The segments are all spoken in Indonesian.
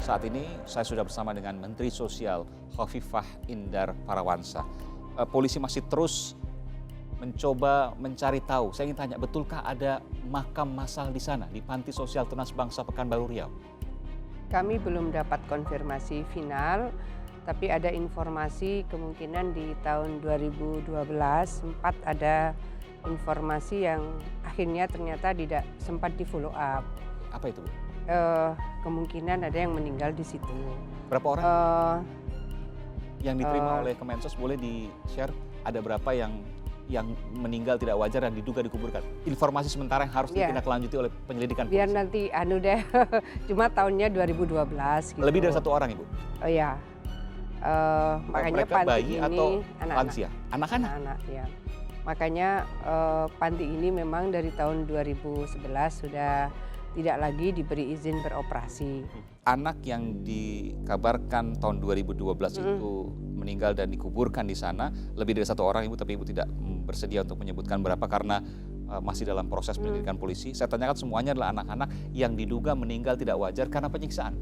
Saat ini saya sudah bersama dengan Menteri Sosial Khofifah Indar Parawansa. Polisi masih terus mencoba mencari tahu. Saya ingin tanya, betulkah ada makam massal di sana, di Panti Sosial Tunas Bangsa Pekanbaru Riau? Kami belum dapat konfirmasi final, tapi ada informasi kemungkinan di tahun 2012 sempat ada informasi yang akhirnya ternyata tidak sempat di follow up. Apa itu, Bu? Kemungkinan ada yang meninggal di situ. Berapa orang yang diterima oleh Kemensos? Boleh di-share ada berapa yang meninggal tidak wajar dan diduga dikuburkan? Informasi sementara yang harus ditindaklanjuti oleh penyelidikan polisi. Biar nanti deh, cuma tahunnya 2012 gitu. Lebih dari 1 orang, Ibu? Oh ya, makanya mereka panti bayi ini atau anak-anak. lansia? Anak-anak? Anak-anak, ya. Makanya panti ini memang dari tahun 2011 sudah tidak lagi diberi izin beroperasi. Anak yang dikabarkan tahun 2012 itu meninggal dan dikuburkan di sana, lebih dari 1 orang, Ibu, tapi Ibu tidak bersedia untuk menyebutkan berapa karena masih dalam proses penyelidikan polisi. Saya tanyakan semuanya adalah anak-anak yang diduga meninggal tidak wajar karena penyiksaan.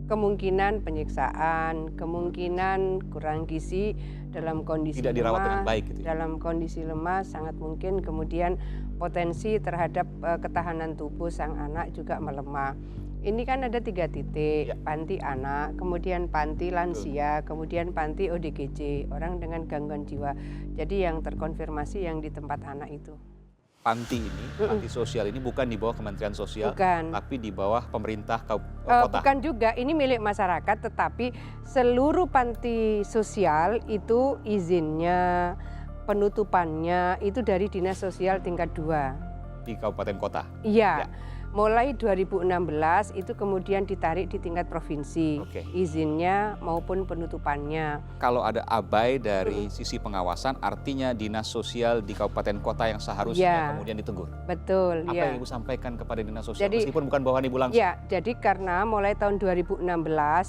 Kemungkinan penyiksaan, kemungkinan kurang gizi dalam kondisi Tidak dirawat dengan baik gitu ya? Dalam kondisi lemah sangat mungkin, kemudian potensi terhadap ketahanan tubuh sang anak juga melemah. Ini kan ada 3 titik, panti anak, kemudian panti lansia, kemudian panti ODGJ, orang dengan gangguan jiwa. Jadi yang terkonfirmasi yang di tempat anak itu. Panti ini, panti sosial ini bukan di bawah Kementerian Sosial, tapi di bawah pemerintah kota. Bukan juga, ini milik masyarakat, tetapi seluruh panti sosial itu izinnya, penutupannya itu dari Dinas Sosial tingkat 2. Di kabupaten kota? Iya. Mulai 2016 itu kemudian ditarik di tingkat provinsi, izinnya maupun penutupannya. Kalau ada abai dari sisi pengawasan, artinya dinas sosial di kabupaten kota yang seharusnya kemudian ditegur. Betul. Apa yang Ibu sampaikan kepada dinas sosial, meskipun bukan bawahan Ibu langsung? Ya, jadi karena mulai tahun 2016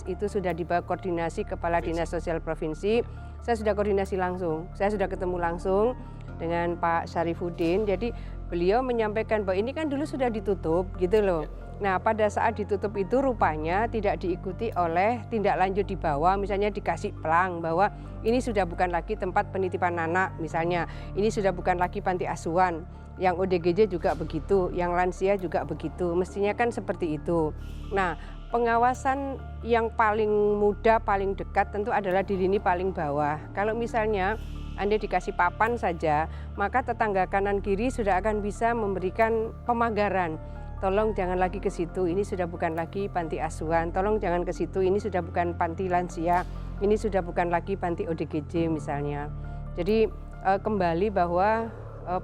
itu sudah dibawa koordinasi Kepala Dinas Sosial Provinsi, saya sudah koordinasi langsung, saya sudah ketemu langsung dengan Pak Syarifuddin. Jadi beliau menyampaikan bahwa ini kan dulu sudah ditutup gitu loh. Nah, pada saat ditutup itu rupanya tidak diikuti oleh tindak lanjut di bawah, misalnya dikasih pelang bahwa ini sudah bukan lagi tempat penitipan anak misalnya, ini sudah bukan lagi panti asuhan. Yang ODGJ juga begitu, yang lansia juga begitu. Mestinya kan seperti itu. Nah, pengawasan yang paling mudah, paling dekat tentu adalah di lini paling bawah. Kalau misalnya Anda dikasih papan saja, maka tetangga kanan kiri sudah akan bisa memberikan pemagaran. Tolong jangan lagi ke situ, ini sudah bukan lagi panti asuhan. Tolong jangan ke situ, ini sudah bukan panti lansia, ini sudah bukan lagi panti ODGJ misalnya. Jadi kembali bahwa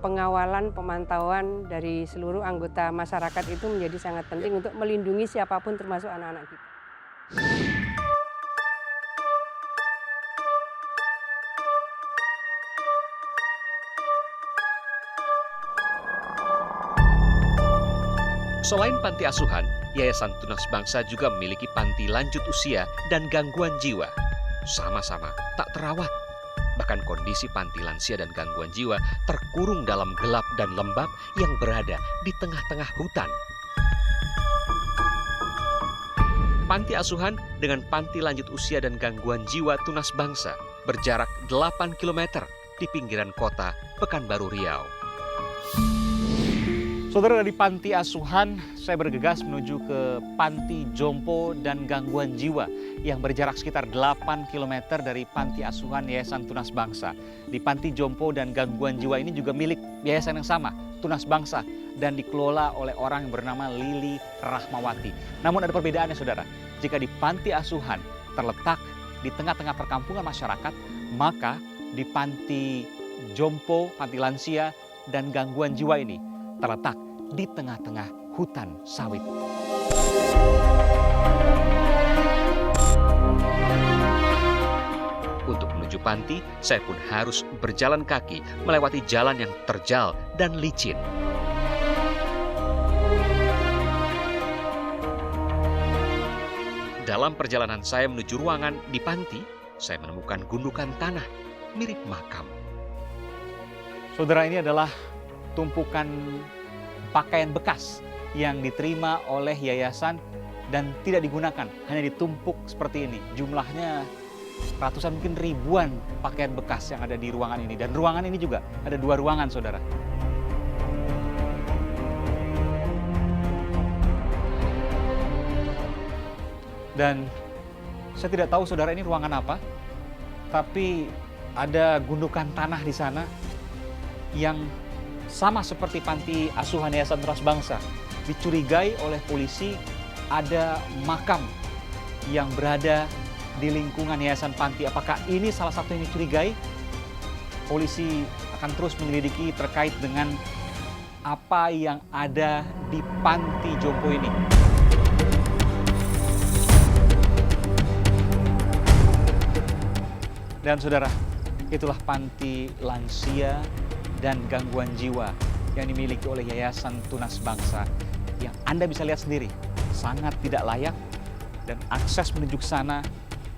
pengawalan, pemantauan dari seluruh anggota masyarakat itu menjadi sangat penting untuk melindungi siapapun termasuk anak-anak kita. Selain panti asuhan, Yayasan Tunas Bangsa juga memiliki panti lanjut usia dan gangguan jiwa. Sama-sama tak terawat. Bahkan kondisi panti lansia dan gangguan jiwa terkurung dalam gelap dan lembab yang berada di tengah-tengah hutan. Panti asuhan dengan panti lanjut usia dan gangguan jiwa Tunas Bangsa berjarak 8 km di pinggiran kota Pekanbaru Riau. Saudara, dari panti asuhan, saya bergegas menuju ke panti jompo dan gangguan jiwa yang berjarak sekitar 8 km dari panti asuhan Yayasan Tunas Bangsa. Di panti jompo dan gangguan jiwa ini juga milik yayasan yang sama, Tunas Bangsa, dan dikelola oleh orang yang bernama Lili Rahmawati. Namun ada perbedaannya, saudara. Jika di panti asuhan terletak di tengah-tengah perkampungan masyarakat, maka di panti jompo, panti lansia, dan gangguan jiwa ini terletak di tengah-tengah hutan sawit. Untuk menuju panti, saya pun harus berjalan kaki melewati jalan yang terjal dan licin. Dalam perjalanan saya menuju ruangan di panti, saya menemukan gundukan tanah mirip makam. Saudara, ini adalah tumpukan pakaian bekas yang diterima oleh yayasan dan tidak digunakan, hanya ditumpuk seperti ini. Jumlahnya ratusan, mungkin ribuan pakaian bekas yang ada di ruangan ini. Dan ruangan ini juga ada 2 ruangan, saudara. Dan saya tidak tahu saudara ini ruangan apa, tapi ada gundukan tanah di sana yang sama seperti panti asuhan Yayasan Tunas Bangsa. Dicurigai oleh polisi ada makam yang berada di lingkungan yayasan panti. Apakah ini salah satu yang dicurigai? Polisi akan terus menyelidiki terkait dengan apa yang ada di panti jompo ini. Dan saudara, itulah panti lansia dan gangguan jiwa yang dimiliki oleh Yayasan Tunas Bangsa, yang Anda bisa lihat sendiri, sangat tidak layak dan akses menuju ke sana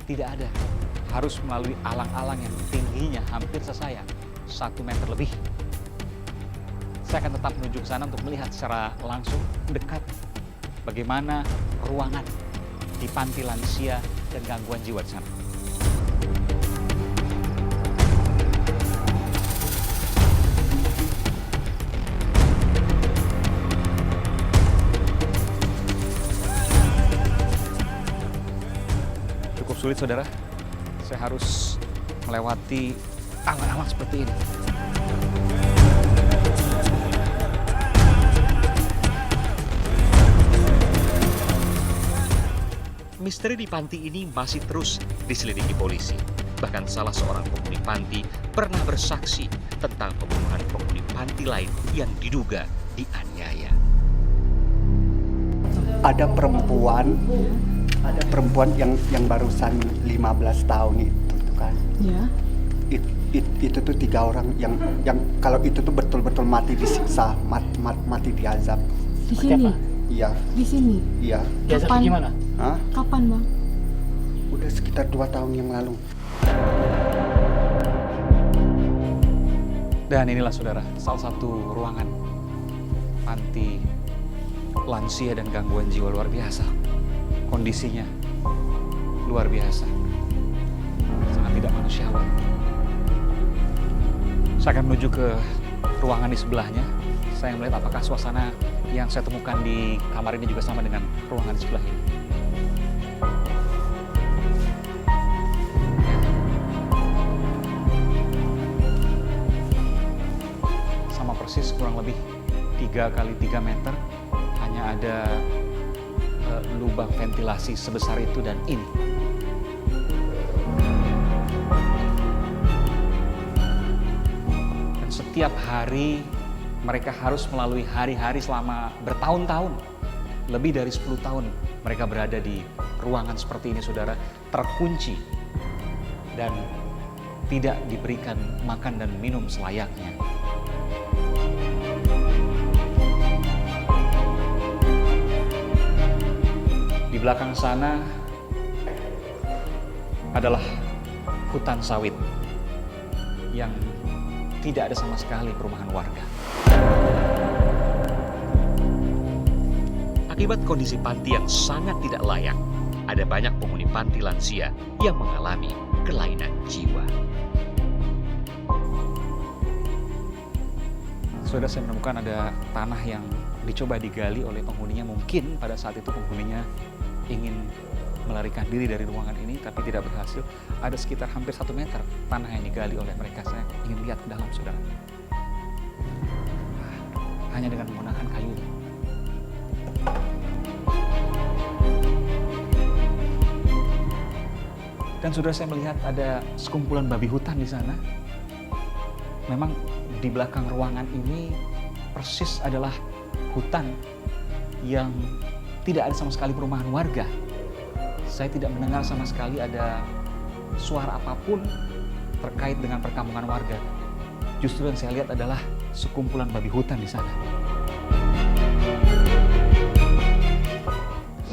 tidak ada. Harus melalui alang-alang yang tingginya hampir sesaya 1 meter lebih. Saya akan tetap menuju ke sana untuk melihat secara langsung dekat bagaimana ruangan di panti lansia dan gangguan jiwa di sana. Cukup sulit, saudara. Saya harus melewati alang-alang seperti ini. Misteri di panti ini masih terus diselidiki polisi. Bahkan salah seorang penghuni panti pernah bersaksi tentang pembunuhan penghuni panti lain yang diduga dianiaya. Ada perempuan yang barusan 15 tahun itu kan. Ya. Itu tuh 3 orang yang kalau itu tuh betul-betul mati disiksa, mati diazab. Di sini. Iya. Di sini. Iya. Kapan? Gimana? Hah? Kapan, Bang? Udah sekitar 2 tahun yang lalu. Dan inilah saudara, salah satu ruangan panti lansia dan gangguan jiwa luar biasa. Kondisinya luar biasa, sangat tidak manusiawi. Saya akan menuju ke ruangan di sebelahnya. Saya melihat apakah suasana yang saya temukan di kamar ini juga sama dengan ruangan di sebelah ini. Sama persis, kurang lebih 3 kali 3 meter. Hanya ada lubang ventilasi sebesar itu dan ini. Dan setiap hari mereka harus melalui hari-hari selama bertahun-tahun. Lebih dari 10 tahun mereka berada di ruangan seperti ini, saudara, terkunci dan tidak diberikan makan dan minum selayaknya. Di belakang sana adalah hutan sawit yang tidak ada sama sekali perumahan warga. Akibat kondisi panti yang sangat tidak layak, ada banyak penghuni panti lansia yang mengalami kelainan jiwa. Saudara, saya menemukan ada tanah yang dicoba digali oleh penghuninya. Mungkin pada saat itu penghuninya ingin melarikan diri dari ruangan ini, tapi tidak berhasil. Ada sekitar hampir 1 meter tanah yang digali oleh mereka. Saya ingin lihat ke dalam, saudara. Hanya dengan menggunakan kayu ini. Dan saudara, saya melihat ada sekumpulan babi hutan di sana. Memang di belakang ruangan ini persis adalah hutan yang tidak ada sama sekali perumahan warga. Saya tidak mendengar sama sekali ada suara apapun terkait dengan perkampungan warga. Justru yang saya lihat adalah sekumpulan babi hutan di sana.